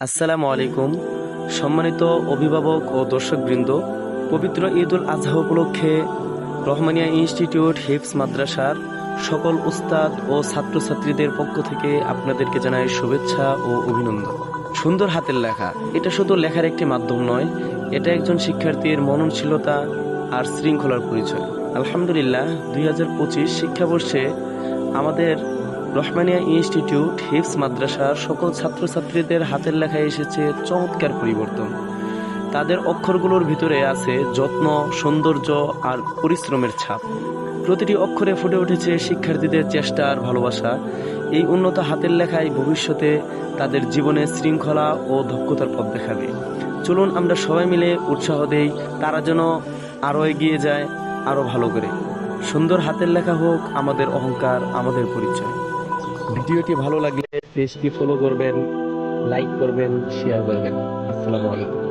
আসসালামু আলাইকুম। সম্মানিত অভিভাবক ও দর্শকবৃন্দ, পবিত্র ঈদ উল আজহা উপলক্ষে রহমানিয়া ইনস্টিটিউট হিফজ মাদ্রাসার সকল উস্তাদ ও ছাত্রছাত্রীদের পক্ষ থেকে আপনাদেরকে জানাই শুভেচ্ছা ও অভিনন্দন। সুন্দর হাতের লেখা, এটা শুধু লেখার একটি মাধ্যম নয়, এটা একজন শিক্ষার্থীর মননশীলতা আর শৃঙ্খলার পরিচয়। আলহামদুলিল্লাহ, 2025 শিক্ষাবর্ষে আমাদের রহমানিয়া ইনস্টিটিউট হিফজ মাদ্রাসার সকল ছাত্রছাত্রীদের হাতের লেখায় এসেছে চমৎকার পরিবর্তন। তাদের অক্ষরগুলোর ভিতরে আছে যত্ন, সৌন্দর্য আর পরিশ্রমের ছাপ। প্রতিটি অক্ষরে ফুটে উঠেছে শিক্ষার্থীদের চেষ্টা আর ভালোবাসা। এই উন্নত হাতের লেখায় ভবিষ্যতে তাদের জীবনে শৃঙ্খলা ও দক্ষতার পথ দেখাবে। চলুন আমরা সবাই মিলে উৎসাহ দেই, তারা যেন আরও এগিয়ে যায়, আরও ভালো করে। সুন্দর হাতের লেখা হোক আমাদের অহংকার, আমাদের পরিচয়। ভিডিওটি ভালো লাগলে পেজটি ফলো করবেন, লাইক করবেন, শেয়ার করবেন। আসসালামু আলাইকুম।